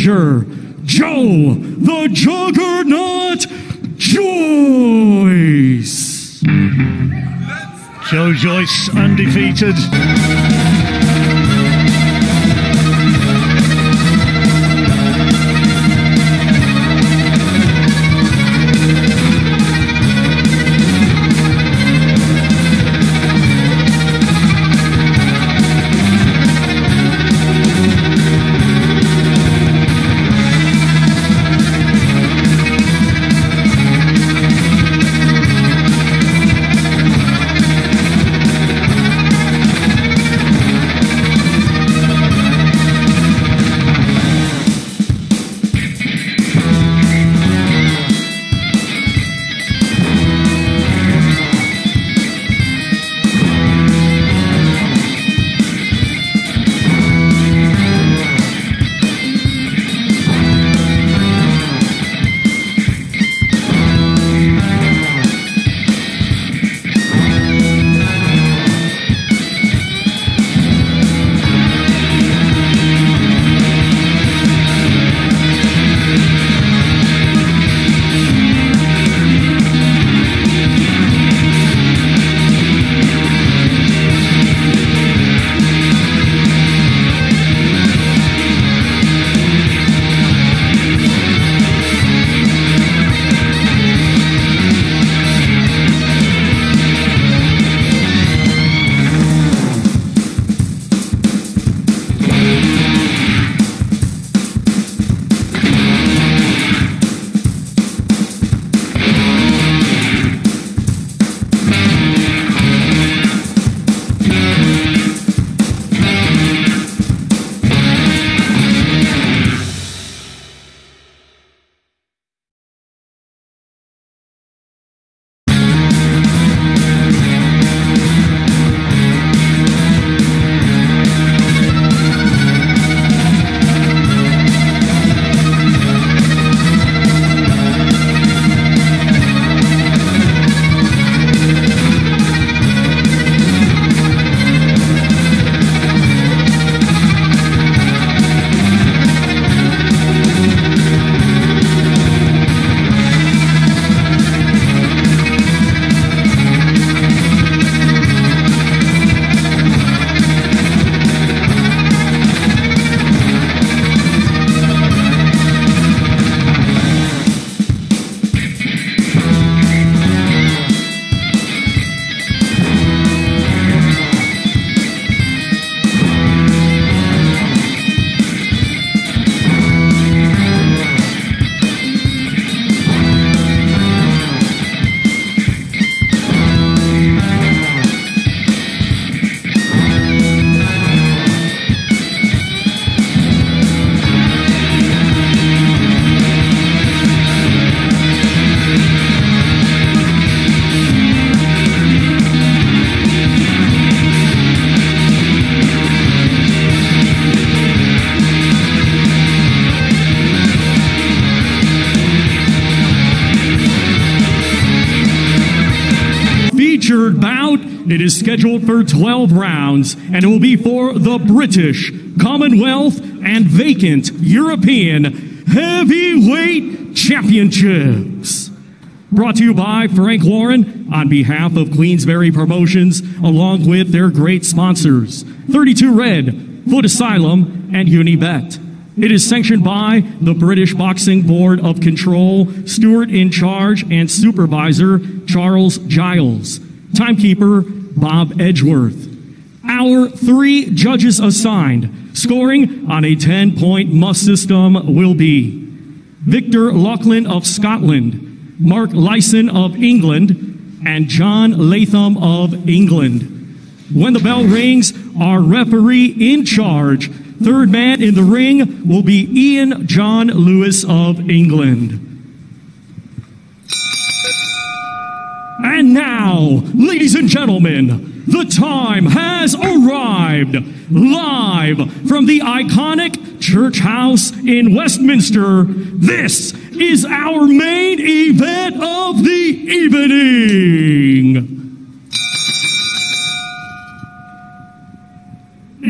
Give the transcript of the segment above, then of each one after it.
measure, Joe, the Juggernaut, Joyce. Joe Joyce undefeated. featured bout. It is scheduled for 12 rounds, and it will be for the British, Commonwealth, and vacant European Heavyweight Championships. Brought to you by Frank Warren on behalf of Queensberry Promotions, along with their great sponsors, 32 Red, Foot Asylum, and Unibet. It is sanctioned by the British Boxing Board of Control, steward in charge and supervisor Charles Giles, timekeeper Bob Edgeworth. Our 3 judges assigned, scoring on a 10-point must system, will be Victor Laughlin of Scotland, Mark Lyson of England, and John Latham of England. When the bell rings, our referee in charge, third man in the ring, will be Ian John Lewis of England. And now, ladies and gentlemen, the time has arrived. Live from the iconic Church House in Westminster, this is our main event of the evening.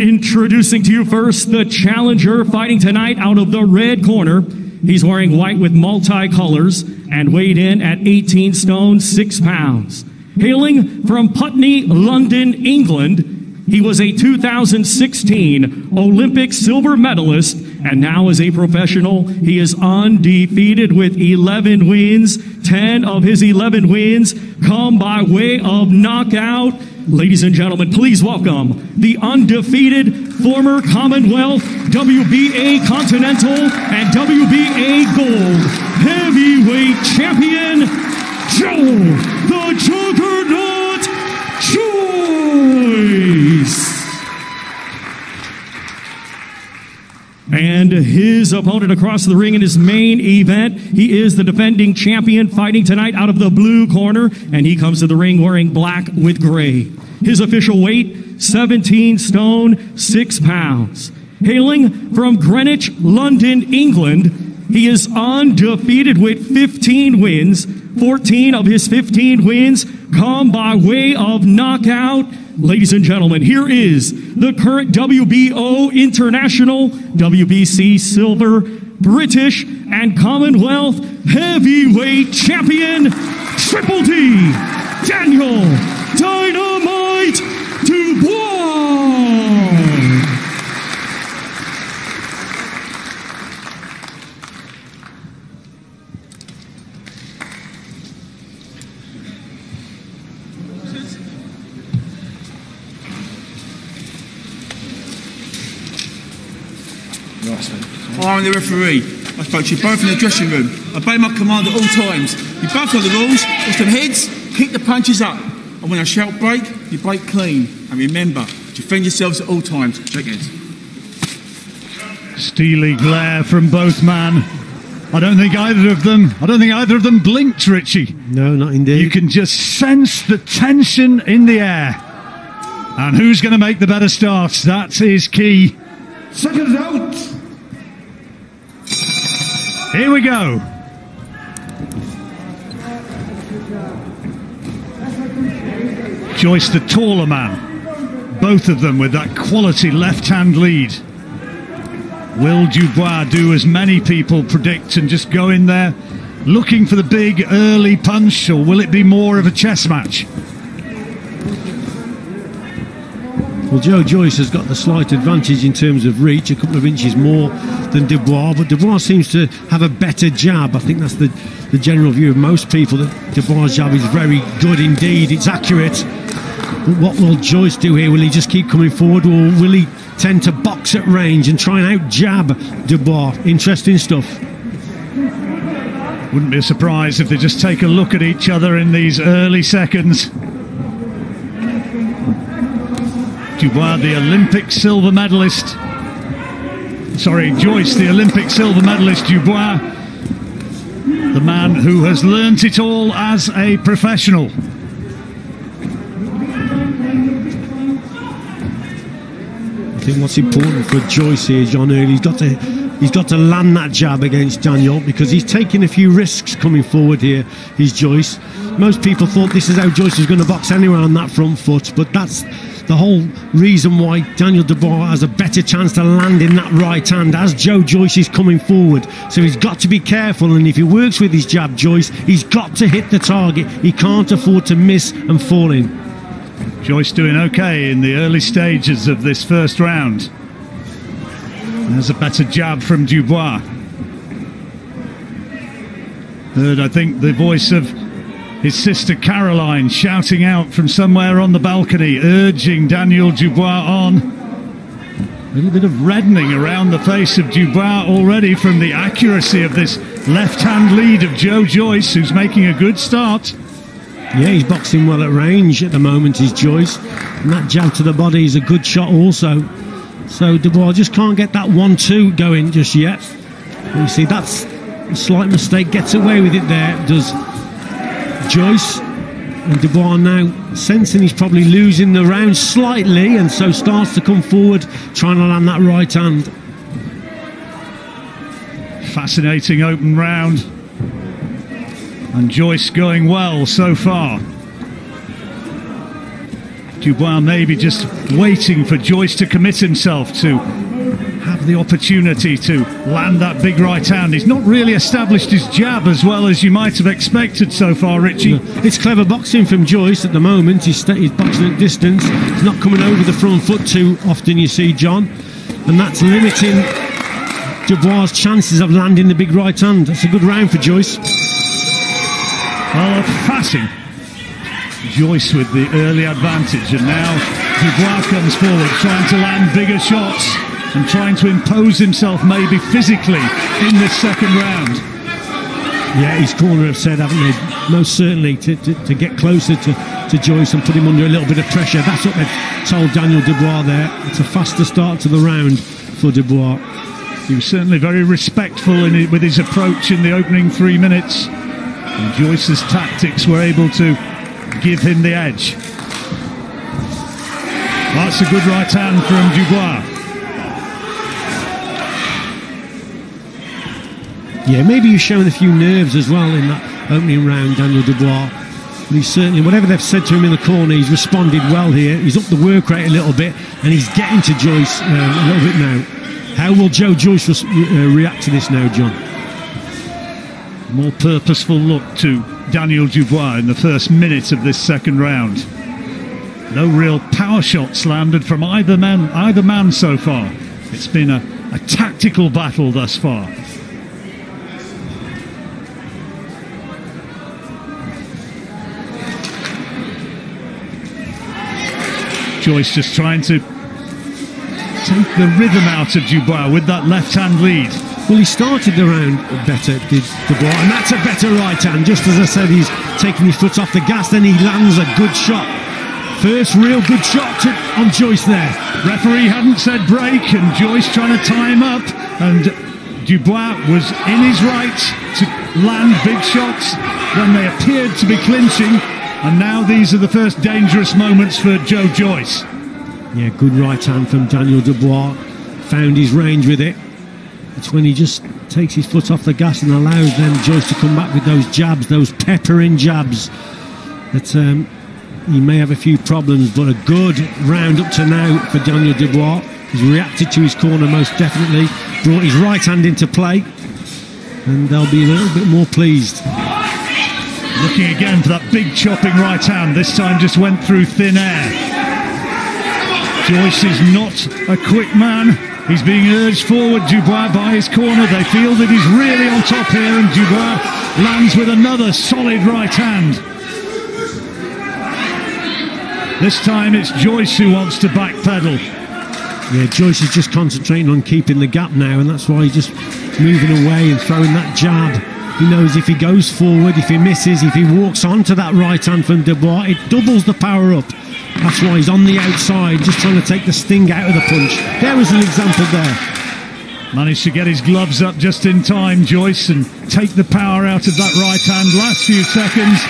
Introducing to you first the challenger fighting tonight out of the red corner. He's wearing white with multi-colors and weighed in at 18 stone, 6 pounds. Hailing from Putney, London, England, he was a 2016 Olympic silver medalist, and now as a professional, he is undefeated with 11 wins. 10 of his 11 wins come by way of knockout. Ladies and gentlemen, please welcome the undefeated former Commonwealth, WBA Continental, and WBA Gold heavyweight champion, Joe the Juggernaut Joyce. And his opponent across the ring in his main event, he is the defending champion fighting tonight out of the blue corner, and he comes to the ring wearing black with gray. His official weight, 17 stone, 6 pounds. Hailing from Greenwich, London, England, he is undefeated with 15 wins. 14 of his 15 wins come by way of knockout. Ladies and gentlemen, here is the current WBO International, WBC Silver, British, and Commonwealth Heavyweight Champion, Triple D, Daniel Dynamite Dubois. I'm the referee. I spoke to you both in the dressing room. I obey my command at all times. You both know the rules. Lift them heads, kick the punches up. And when I shout break, you break clean. And remember, defend yourselves at all times. Shake hands. Steely glare from both men. I don't think either of them blinked, Richie. No, not indeed. You can just sense the tension in the air. And who's going to make the better start? That is key. Seconds out. Here we go. Joyce, the taller man. Both of them with that quality left-hand lead. Will Dubois do as many people predict and just go in there looking for the big early punch, or will it be more of a chess match? Well, Joyce has got the slight advantage in terms of reach, a couple of inches more than Dubois, but Dubois seems to have a better jab. I think that's the general view of most people, that Dubois' jab is very good indeed, it's accurate. But what will Joyce do here? Will he just keep coming forward, or will he tend to box at range and try and out-jab Dubois? Interesting stuff. Wouldn't be a surprise if they just take a look at each other in these early seconds. Dubois, the Olympic silver medalist. Sorry, Joyce, the Olympic silver medalist. Dubois, the man who has learnt it all as a professional. I think what's important for Joyce here, John Early, he's got to land that jab against Daniel, because he's taking a few risks coming forward here. He's Joyce. Most people thought this is how Joyce was going to box anyway on that front foot, but that's the whole reason why Daniel Dubois has a better chance to land in that right hand as Joyce is coming forward. So he's got to be careful, and if he works with his jab, Joyce, he's got to hit the target. He can't afford to miss and fall in. Joyce doing okay in the early stages of this first round. There's a better jab from Dubois. Heard, I think, the voice of his sister Caroline shouting out from somewhere on the balcony, urging Daniel Dubois on. A little bit of reddening around the face of Dubois already from the accuracy of this left-hand lead of Joyce, who's making a good start. Yeah, he's boxing well at range at the moment, is Joyce. And that jab to the body is a good shot also. So Dubois just can't get that 1-2 going just yet. And you see, that's a slight mistake. Gets away with it there, does Joyce. And Dubois now sensing he's probably losing the round slightly, and so starts to come forward, trying to land that right hand. Fascinating open round. And Joyce going well so far. Dubois maybe just waiting for Joyce to commit himself to have the opportunity to land that big right hand. He's not really established his jab as well as you might have expected so far, Richie. It's clever boxing from Joyce at the moment. He's boxing at distance. He's not coming over the front foot too often, you see, John. And that's limiting Dubois' chances of landing the big right hand. That's a good round for Joyce. Oh, passing. Joyce with the early advantage, and now Dubois comes forward trying to land bigger shots and trying to impose himself maybe physically in this second round. Yeah, his corner have said, haven't they, most certainly to get closer to Joyce and put him under a little bit of pressure. That's what they've told Daniel Dubois there. It's a faster start to the round for Dubois. He was certainly very respectful with his approach in the opening 3 minutes, and Joyce's tactics were able to give him the edge. That's a good right hand from Dubois. Yeah, maybe he's showing a few nerves as well in that opening round, Daniel Dubois. But he's certainly, whatever they've said to him in the corner, he's responded well here. He's upped the work rate a little bit, and he's getting to Joyce a little bit now. How will Joyce react to this now, John? More purposeful look to Daniel Dubois in the first minute of this second round. No real power shots landed from either man so far. It's been a tactical battle thus far. Joyce just trying to take the rhythm out of Dubois with that left-hand lead. Well, he started the round better, did Dubois, and that's a better right hand. Just as I said, he's taking his foot off the gas, then he lands a good shot. First real good shot on Joyce there. Referee hadn't said break, and Joyce trying to tie him up, and Dubois was in his right to land big shots when they appeared to be clinching, and now these are the first dangerous moments for Joyce. Yeah, good right hand from Daniel Dubois. Found his range with it. It's when he just takes his foot off the gas and allows then Joyce to come back with those jabs, those peppering jabs, that he may have a few problems. But a good round up to now for Daniel Dubois. He's reacted to his corner most definitely, brought his right hand into play, and they'll be a little bit more pleased. Looking again for that big chopping right hand, this time just went through thin air. Joyce is not a quick man. He's being urged forward, Dubois, by his corner. They feel that he's really on top here, and Dubois lands with another solid right hand. This time it's Joyce who wants to backpedal. Yeah, Joyce is just concentrating on keeping the gap now, and that's why he's just moving away and throwing that jab. He knows if he goes forward, if he misses, if he walks onto that right hand from Dubois, it doubles the power up. That's why he's on the outside, just trying to take the sting out of the punch. There was an example there. Managed to get his gloves up just in time, Joyce, and take the power out of that right hand. Last few seconds,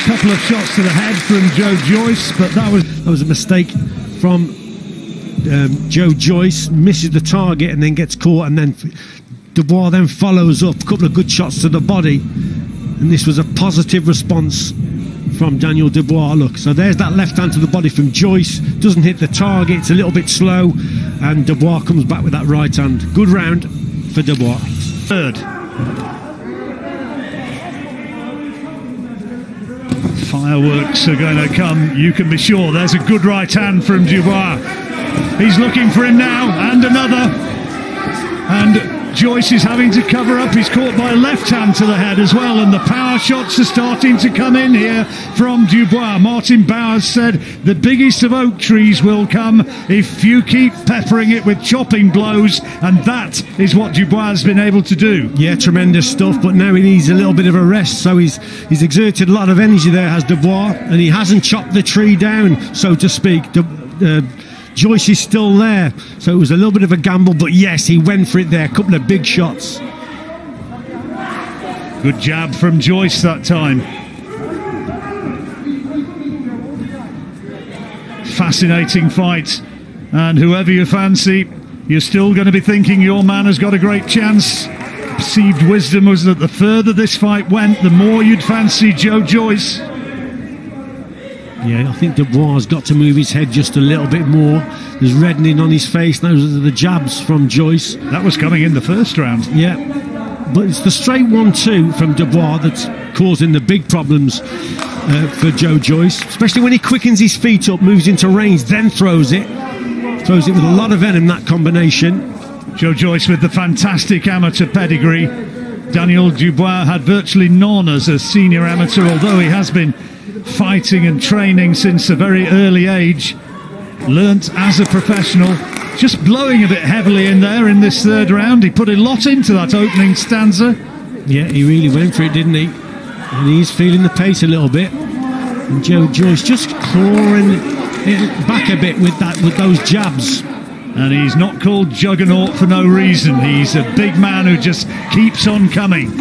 couple of shots to the head from Joyce, but that was a mistake from Joyce. Misses the target and then gets caught, and then Dubois then follows up. A couple of good shots to the body, and this was a positive response from Daniel Dubois. Look, so there's that left hand to the body from Joyce. Doesn't hit the target, it's a little bit slow, and Dubois comes back with that right hand. Good round for Dubois. Third. Fireworks are going to come, you can be sure. There's a good right hand from Dubois. He's looking for him now, and another. And Joyce is having to cover up. He's caught by a left hand to the head as well, and the power shots are starting to come in here from Dubois. Martin Bowers said the biggest of oak trees will come if you keep peppering it with chopping blows, and that is what Dubois has been able to do. Yeah, tremendous stuff, but now he needs a little bit of a rest, so he's exerted a lot of energy there, has Dubois, and he hasn't chopped the tree down, so to speak. Joyce is still there, so it was a little bit of a gamble, but yes, he went for it there. A couple of big shots. Good jab from Joyce that time. Fascinating fight, and whoever you fancy, you're still going to be thinking your man has got a great chance. Perceived wisdom was that the further this fight went, the more you'd fancy Joyce. Yeah, I think Dubois has got to move his head just a little bit more. There's reddening on his face. Those are the jabs from Joyce. That was coming in the first round. Yeah, but it's the straight 1-2 from Dubois that's causing the big problems for Joyce, especially when he quickens his feet up, moves into range, then throws it with a lot of venom, that combination. Joyce with the fantastic amateur pedigree. Daniel Dubois had virtually none as a senior amateur, although he has been fighting and training since a very early age. Learnt as a professional, just blowing a bit heavily in there in this third round. He put a lot into that opening stanza. Yeah, he really went for it, didn't he? And he's feeling the pace a little bit. And Joyce just clawing it back a bit with those jabs. And he's not called Juggernaut for no reason. He's a big man who just keeps on coming.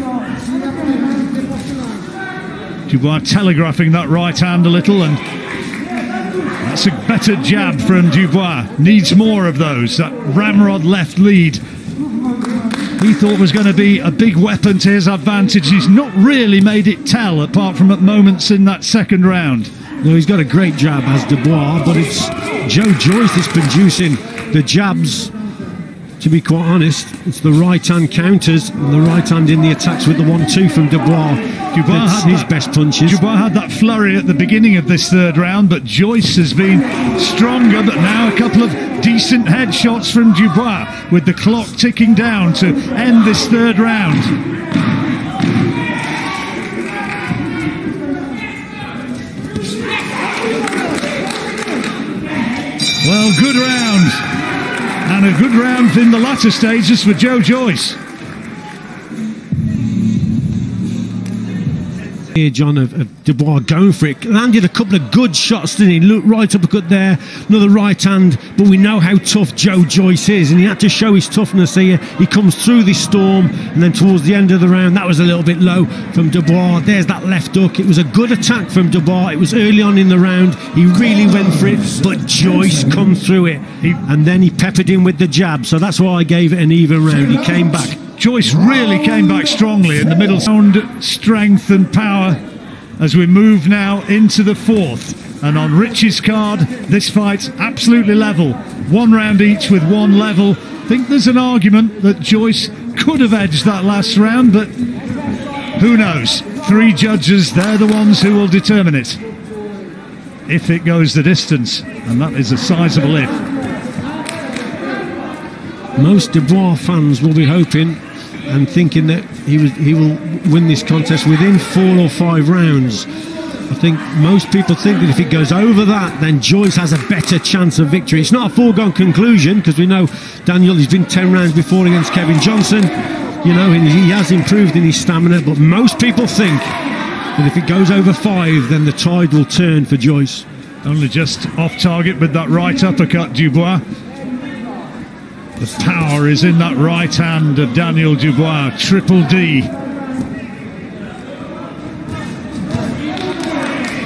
Dubois telegraphing that right hand a little, and that's a better jab from Dubois. Needs more of those. That ramrod left lead he thought was going to be a big weapon to his advantage. He's not really made it tell, apart from at moments in that second round. No, he's got a great jab as Dubois, but it's Joyce that's producing the jabs. To be quite honest, it's the right hand counters and the right hand in the attacks with the 1-2 from Dubois. That's his best punches. Dubois had that flurry at the beginning of this third round, but Joyce has been stronger. But now a couple of decent headshots from Dubois, with the clock ticking down to end this third round. Well, good round. And a good round in the latter stages for Joyce. Here, John, of Dubois going for it. Landed a couple of good shots, didn't he? Looked right uppercut there, another right hand. But we know how tough Joyce is, and he had to show his toughness here. He comes through this storm, and then towards the end of the round, that was a little bit low from Dubois. There's that left hook. It was a good attack from Dubois. It was early on in the round. He really went for it, but Joyce come through it, and then he peppered him with the jab. So that's why I gave it an even round. He came back. Joyce really came back strongly in the middle. Sound, strength and power as we move now into the fourth. And on Rich's card, this fight absolutely level. 1 round each with 1 level. I think there's an argument that Joyce could have edged that last round, but who knows? 3 judges, they're the ones who will determine it. If it goes the distance, and that is a sizable if. Most Dubois fans will be hoping and thinking that he will win this contest within 4 or 5 rounds. I think most people think that if it goes over that, then Joyce has a better chance of victory. It's not a foregone conclusion, because we know Daniel, he's been 10 rounds before against Kevin Johnson, you know, and he has improved in his stamina, but most people think that if it goes over 5, then the tide will turn for Joyce. Only just off target with that right uppercut, Dubois. The power is in that right hand of Daniel Dubois, Triple D.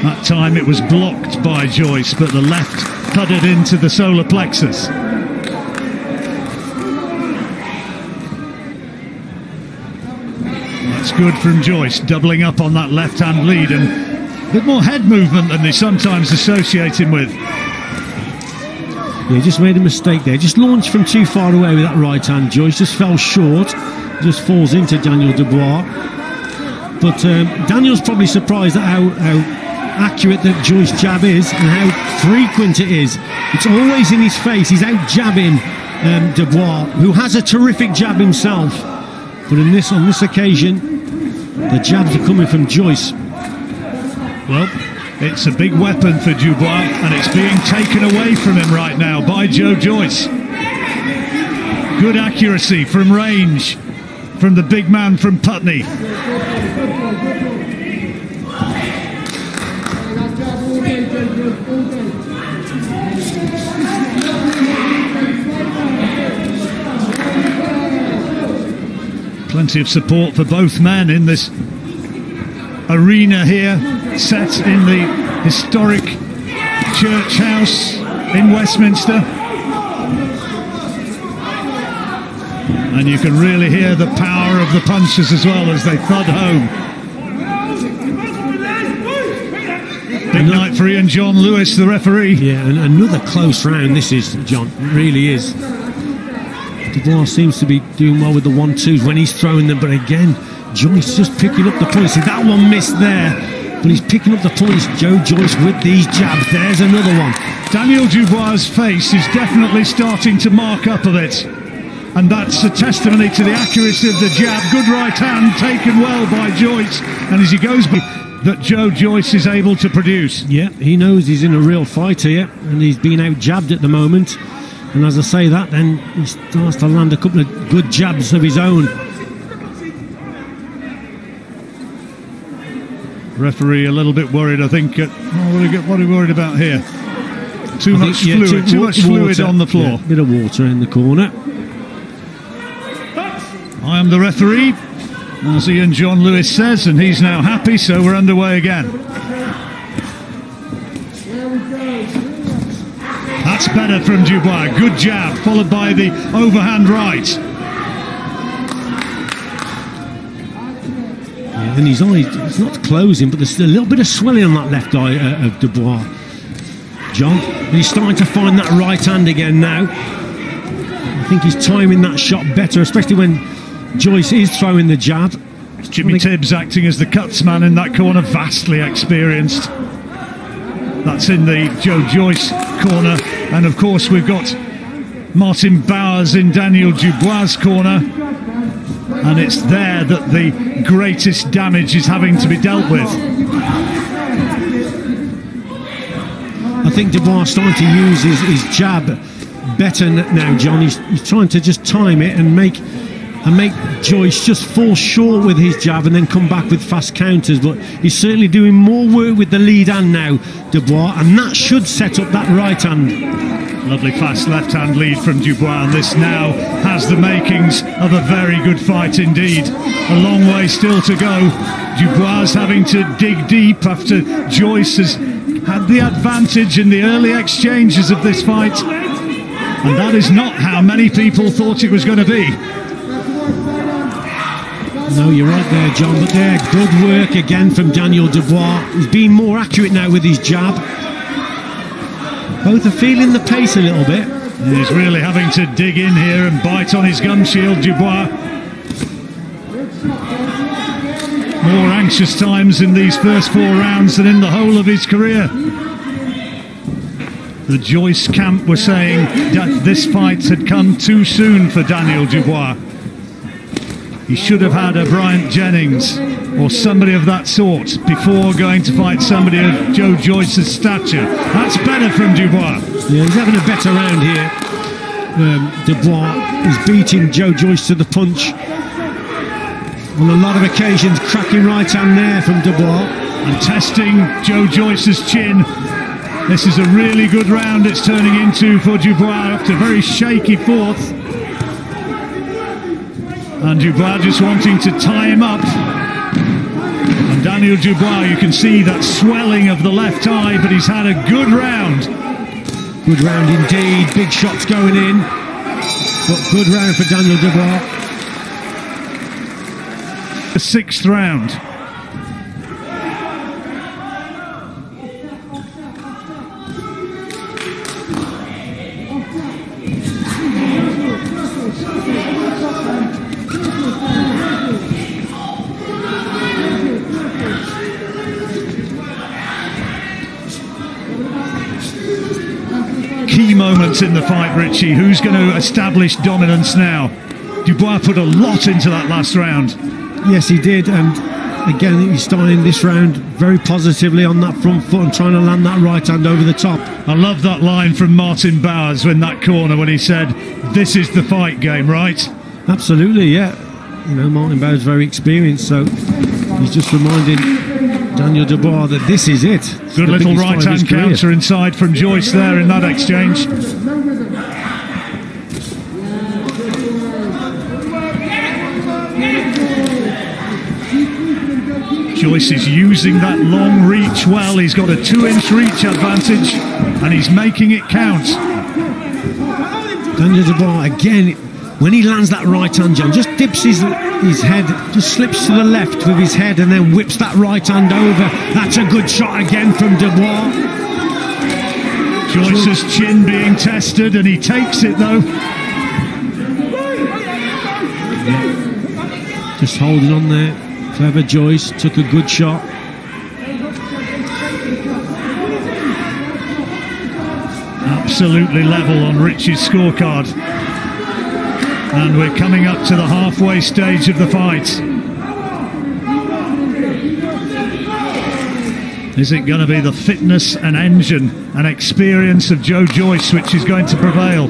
That time it was blocked by Joyce, but the left thudded into the solar plexus. That's good from Joyce, doubling up on that left hand lead, and a bit more head movement than they sometimes associate him with. Yeah, just made a mistake there. Just launched from too far away with that right hand. Joyce just fell short. Just falls into Daniel Dubois. But Daniel's probably surprised at how accurate that Joyce jab is and how frequent it is. It's always in his face. He's out jabbing Dubois, who has a terrific jab himself. But on this occasion, the jabs are coming from Joyce. Well, it's a big weapon for Dubois, and it's being taken away from him right now by Joyce. Good accuracy from range from the big man from Putney. Plenty of support for both men in this arena here, set in the historic church house in Westminster. And you can really hear the power of the punches as well as they thud home. Big night for Ian John Lewis, the referee. Yeah, and another close round this is, John. It really is. Dubois seems to be doing well with the 1-2s when he's throwing them, but again, Joyce just picking up the points. See, that one missed there, but he's picking up the points. Joe Joyce with these jabs. There's another one. Daniel Dubois' face is definitely starting to mark up a bit, and that's a testimony to the accuracy of the jab. Good right hand taken well by Joyce, and as he goes that Joe Joyce is able to produce. Yeah, he knows he's in a real fight here, and he's being out jabbed at the moment. And as I say that, then he starts to land a couple of good jabs of his own. Referee a little bit worried, I think. What are we worried about here? Too much fluid on the floor. Yeah, bit of water in the corner. I am the referee, as Ian John Lewis says, and he's now happy, so we're underway again. That's better from Dubois. Good jab, followed by the overhand right. Yeah, and his eye, it's not closing, but there's a little bit of swelling on that left eye of Dubois. John, he's starting to find that right hand again now. I think he's timing that shot better, especially when Joyce is throwing the jab. Jimmy Tibbs acting as the cutsman in that corner, vastly experienced. That's in the Joe Joyce corner, and of course we've got Martin Bowers in Daniel Dubois' corner, and it's there that the greatest damage is having to be dealt with. I think Dubois is starting to use his jab better now, John. He's trying to just time it and make Joyce just fall short with his jab and then come back with fast counters, but he's certainly doing more work with the lead hand now, Dubois, and that should set up that right hand. Lovely fast left hand lead from Dubois, and this now has the makings of a very good fight indeed. A long way still to go. Dubois having to dig deep after Joyce has had the advantage in the early exchanges of this fight, and that is not how many people thought it was going to be. No, you're right there, John, but there, good work again from Daniel Dubois. He's being more accurate now with his jab. Both are feeling the pace a little bit. He's really having to dig in here and bite on his gun shield, Dubois. More anxious times in these first 4 rounds than in the whole of his career. The Joyce camp were saying that this fight had come too soon for Daniel Dubois. He should have had a Bryant Jennings or somebody of that sort before going to fight somebody of Joe Joyce's stature. That's better from Dubois. Yeah, he's having a better round here. Dubois is beating Joe Joyce to the punch. On a lot of occasions, cracking right hand there from Dubois. And testing Joe Joyce's chin. This is a really good round it's turning into for Dubois after a very shaky 4th. And Dubois just wanting to tie him up. And Daniel Dubois, you can see that swelling of the left eye, but he's had a good round. Good round indeed, big shots going in. But good round for Daniel Dubois. The 6th round. Key moments in the fight, Richie. Who's going to establish dominance now? Dubois put a lot into that last round. Yes, he did, and again, he's starting this round very positively on that front foot and trying to land that right hand over the top. I love that line from Martin Bowers in that corner when he said, "This is the fight game, right?" Absolutely, yeah. You know, Martin Bowers is very experienced, so he's just reminding Daniel Dubois that this is it. It's good little right hand counter inside from Joyce there in that exchange. Joyce is using that long reach well. He's got a 2-inch reach advantage and he's making it count. Daniel Dubois again, when he lands that right hand, John, just dips his his head, just slips to the left with his head and then whips that right hand over. That's a good shot again from Dubois. Joyce's chin being tested, and he takes it though. Yeah. Just holding on there. Clever Joyce, took a good shot. Absolutely level on Richie's scorecard. And we're coming up to the halfway stage of the fight. Is it going to be the fitness and engine and experience of Joe Joyce which is going to prevail?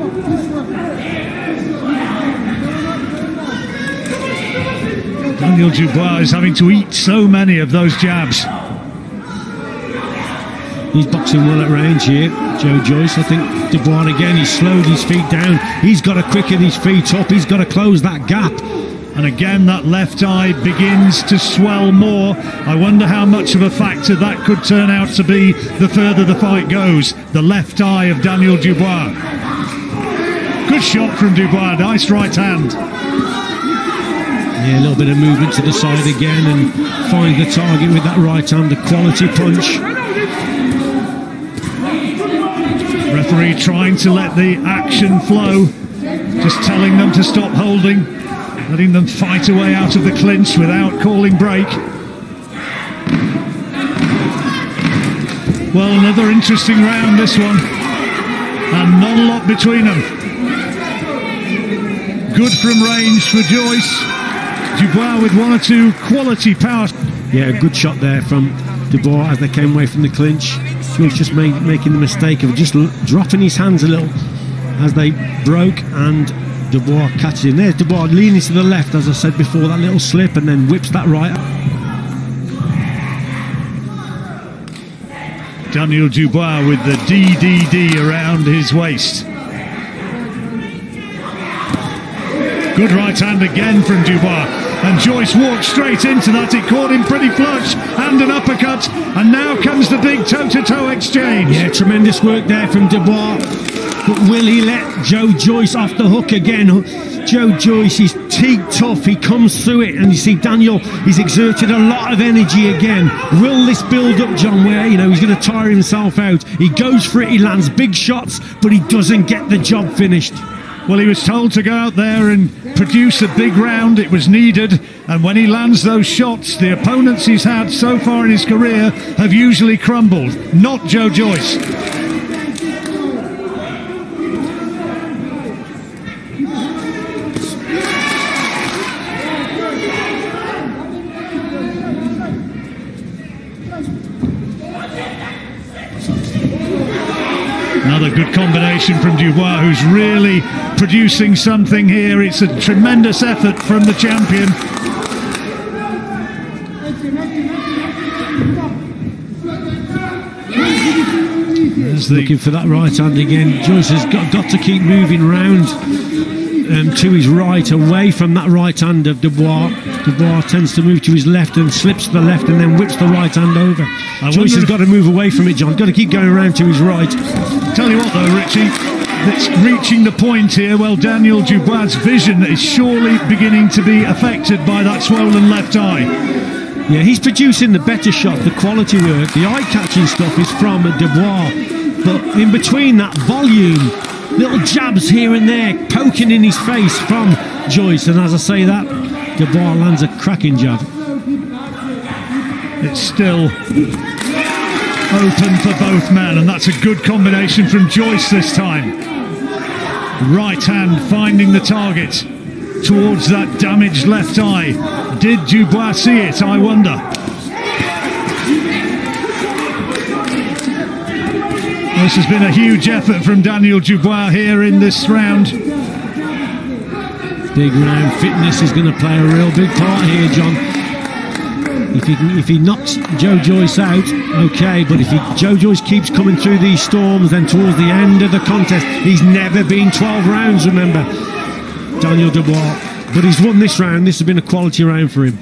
Daniel Dubois is having to eat so many of those jabs. He's boxing well at range here, Joe Joyce. I think Dubois again, he's slowed his feet down. He's got to quicken his feet up. He's got to close that gap. And again, that left eye begins to swell more. I wonder how much of a factor that could turn out to be the further the fight goes. The left eye of Daniel Dubois. Good shot from Dubois, nice right hand. Yeah, a little bit of movement to the side again and find the target with that right hand, the quality punch. Referee trying to let the action flow, just telling them to stop holding, letting them fight away out of the clinch without calling break. Well, another interesting round this one, and not a lot between them. Good from range for Joyce. Dubois with one or two quality power. Yeah, a good shot there from Dubois as they came away from the clinch. Joyce just making the mistake of just dropping his hands a little as they broke, and Dubois catches him. There's Dubois leaning to the left, as I said before, that little slip, and then whips that right. Daniel Dubois with the DDD around his waist. Good right hand again from Dubois, and Joyce walked straight into that. It caught him pretty flush, and an uppercut, and now comes the big toe-to-toe exchange. Yeah, tremendous work there from Dubois, but will he let Joe Joyce off the hook again? Joe Joyce is teak tough, he comes through it, and you see Daniel, he's exerted a lot of energy again. Will this build up, John, where he's going to tire himself out? He goes for it, he lands big shots, but he doesn't get the job finished. Well, he was told to go out there and produce a big round. It was needed, and when he lands those shots, the opponents he's had so far in his career have usually crumbled. Not Joe Joyce. Another good combination from Dubois, who's really producing something here. It's a tremendous effort from the champion. Looking for that right hand again. Joyce has got to keep moving round to his right, away from that right hand of Dubois. Dubois tends to move to his left and slips to the left and then whips the right hand over. Joyce has got to move away from it, John. Got to keep going around to his right. Tell you what though, Richie, it's reaching the point here. Well, Daniel Dubois' vision is surely beginning to be affected by that swollen left eye. Yeah, he's producing the better shot, the quality work. The eye-catching stuff is from Dubois, but in between that volume, little jabs here and there, poking in his face from Joyce, and as I say that, Dubois lands a cracking jab. It's still open for both men, and that's a good combination from Joyce this time. Right hand finding the target towards that damaged left eye. Did Dubois see it, I wonder? This has been a huge effort from Daniel Dubois here in this round. Big round. Fitness is going to play a real big part here, John. If he knocks Joe Joyce out, okay, but if Joe Joyce keeps coming through these storms, then towards the end of the contest, he's never been 12 rounds, remember, Daniel Dubois. But he's won this round. This has been a quality round for him.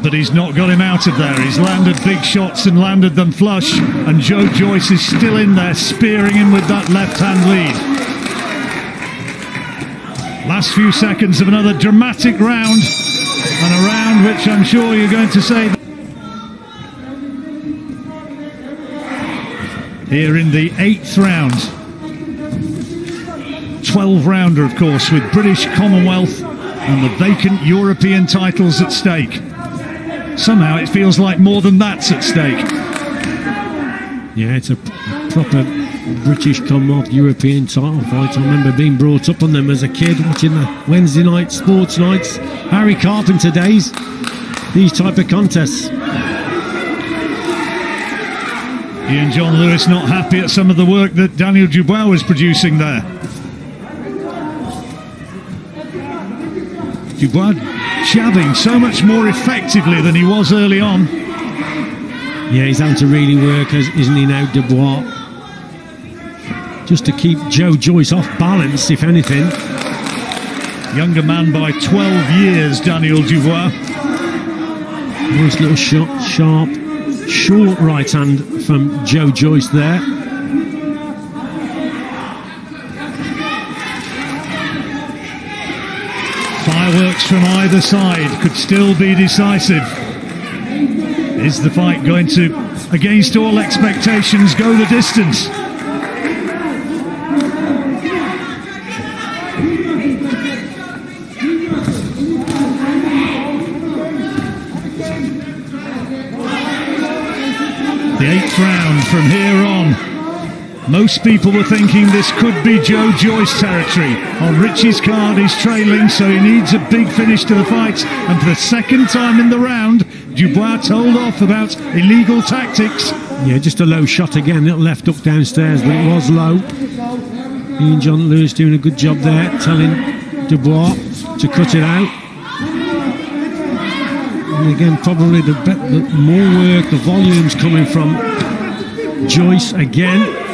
But he's not got him out of there. He's landed big shots and landed them flush, and Joe Joyce is still in there, spearing him with that left-hand lead. Last few seconds of another dramatic round. And a round which I'm sure you're going to say. Here in the 8th round. 12-rounder, of course, with British, Commonwealth and the vacant European titles at stake. Somehow it feels like more than that's at stake. Yeah, it's a proper British Commonwealth European title fight. I remember being brought up on them as a kid, watching the Wednesday night sports nights, Harry Carpenter days, these type of contests. Ian John Lewis not happy at some of the work that Daniel Dubois was producing there. Dubois jabbing so much more effectively than he was early on. Yeah, he's having to really work, isn't he now, Dubois? Just to keep Joyce off balance, if anything. Younger man by 12 years, Daniel Dubois. Nice little shot, sharp, short right hand from Joyce there. Fireworks from either side could still be decisive. Is the fight going to, against all expectations, go the distance? The 8th round from here on. Most people were thinking this could be Joyce territory. On Richie's card, he's trailing, so he needs a big finish to the fight. And for the second time in the round, Dubois told off about illegal tactics. Yeah, just a low shot again, little left up downstairs, but it was low. Ian John Lewis doing a good job there, telling Dubois to cut it out. And again, probably the more work, the volume's coming from Joyce again.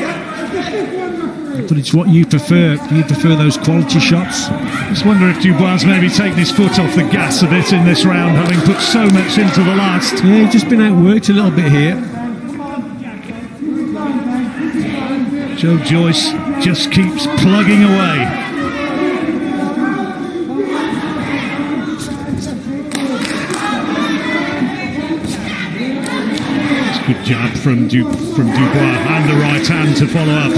But it's what you prefer. Do you prefer those quality shots? Just wonder if Dubois maybe taken his foot off the gas a bit in this round, having put so much into the last. Yeah, he's just been outworked a little bit here. Joyce just keeps plugging away. Good jab from Dubois, and the right hand to follow up.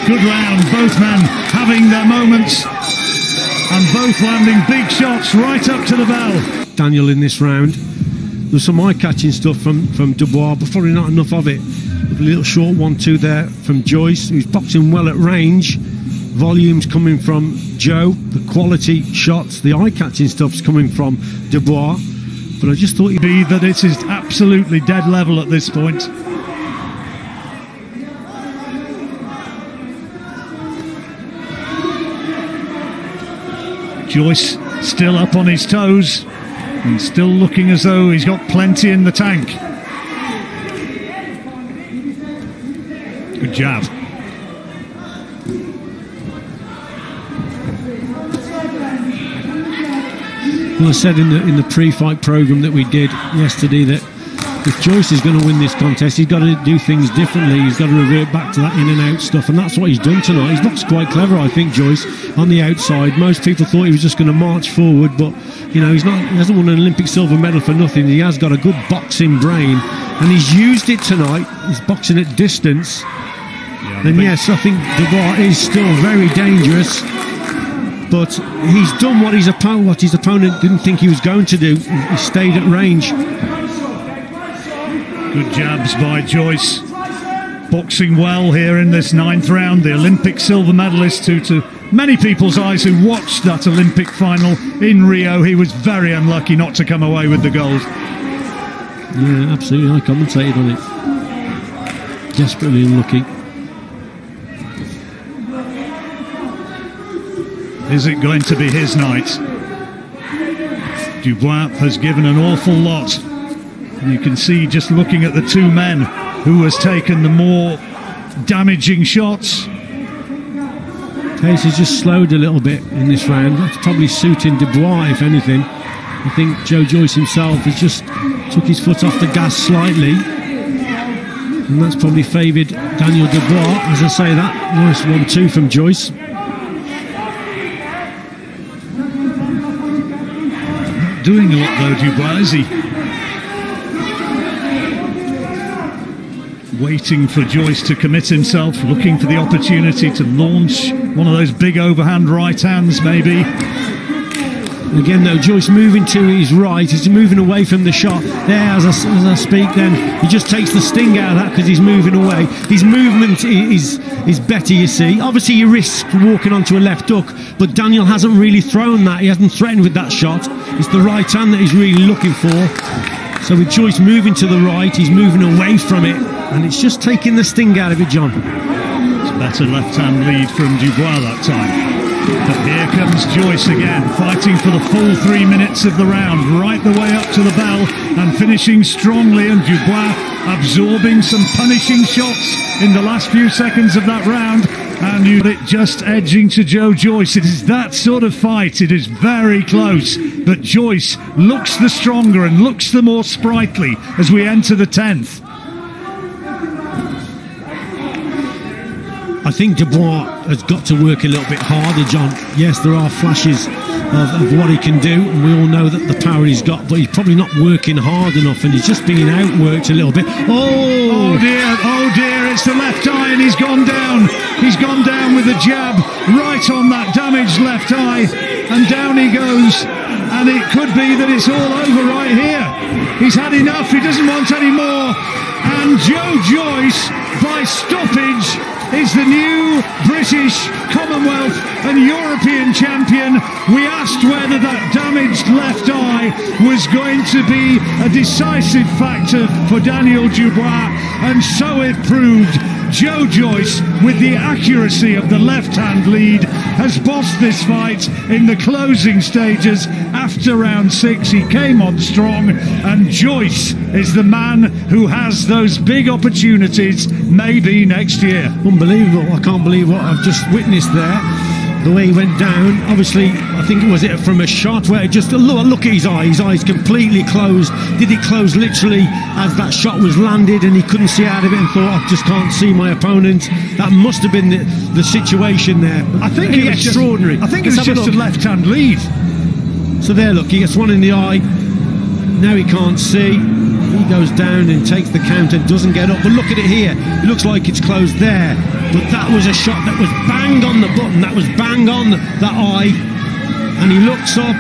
Good round, both men having their moments and both landing big shots right up to the bell. Daniel in this round. There's some eye-catching stuff from Dubois, but probably not enough of it. A little short 1-2 there from Joyce, who's boxing well at range. Volumes coming from Joe, the quality shots, the eye-catching stuff's coming from Dubois. But I just thought he'd be that it is absolutely dead level at this point. Joyce still up on his toes and still looking as though he's got plenty in the tank. Good jab. Well, I said in the pre-fight programme that we did yesterday that if Joyce is going to win this contest, he's got to do things differently. He's got to revert back to that in and out stuff, and that's what he's done tonight. He's boxed quite clever, I think, Joyce, on the outside. Most people thought he was just going to march forward, but you know, he hasn't won an Olympic silver medal for nothing. He has got a good boxing brain, and he's used it tonight. He's boxing at distance, and yes, I think Dubois is still very dangerous. But he's done what his opponent didn't think he was going to do. He stayed at range. Good jabs by Joyce. Boxing well here in this 9th round. The Olympic silver medalist, who to many people's eyes who watched that Olympic final in Rio, he was very unlucky not to come away with the gold. Yeah, absolutely. I commentated on it. Desperately unlucky. Is it going to be his night? Dubois has given an awful lot. And you can see, just looking at the two men, who has taken the more damaging shots. Pace has just slowed a little bit in this round. That's probably suiting Dubois, if anything. I think Joyce himself has just took his foot off the gas slightly. And that's probably favoured Daniel Dubois, as I say that. Nice 1-2 from Joyce. Not doing a lot though, Dubois, is he? Waiting for Joyce to commit himself, looking for the opportunity to launch one of those big overhand right hands, maybe. Again, though, Joyce moving to his right. He's moving away from the shot. There, as I speak, then he just takes the sting out of that because he's moving away. His movement is better, you see. Obviously, you risk walking onto a left hook, but Daniel hasn't really thrown that. He hasn't threatened with that shot. It's the right hand that he's really looking for. So with Joyce moving to the right, he's moving away from it, and it's just taking the sting out of it, John. It's a better left-hand lead from Dubois that time. But here comes Joyce again, fighting for the full 3 minutes of the round, right the way up to the bell, and finishing strongly, and Dubois absorbing some punishing shots in the last few seconds of that round, and you got it just edging to Joyce. It is that sort of fight. It is very close, but Joyce looks the stronger and looks the more sprightly as we enter the 10th. I think Dubois has got to work a little bit harder, John. Yes, there are flashes of what he can do, and we all know that the power he's got, but he's probably not working hard enough, and he's just being outworked a little bit. Oh dear, it's the left eye, and he's gone down. He's gone down with a jab right on that damaged left eye, and down he goes. And it could be that it's all over right here. He's had enough, he doesn't want any more. And Joyce, by stoppage, is the new British, Commonwealth and European champion. We asked whether that damaged left eye was going to be a decisive factor for Daniel Dubois, and so it proved. Joyce, with the accuracy of the left-hand lead, has bossed this fight in the closing stages. After round 6, he came on strong, and Joyce is the man who has those big opportunities maybe next year. Unbelievable. I can't believe what I've just witnessed there. The way he went down, obviously, I think it was from a shot where it just, look at his eyes completely closed. Did it close literally as that shot was landed and he couldn't see out of it and thought, I just can't see my opponent? That must have been the situation there. I think it was extraordinary. I think it was just a left-hand lead. So there, look, he gets one in the eye. Now he can't see. He goes down and takes the count and doesn't get up. But look at it here. It looks like it's closed there. But that was a shot that was banged on the button. That was banged on that eye. And he looks up.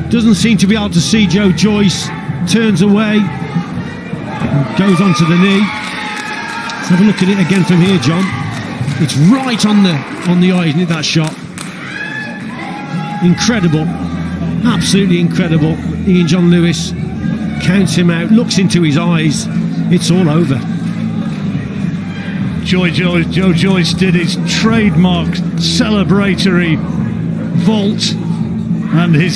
Doesn't seem to be able to see Joyce. Turns away. And goes onto the knee. Let's have a look at it again from here, John. It's right on the eye, isn't it, that shot? Incredible. Absolutely incredible. Ian John Lewis counts him out, looks into his eyes. It's all over. Joyce did his trademark celebratory vault, and his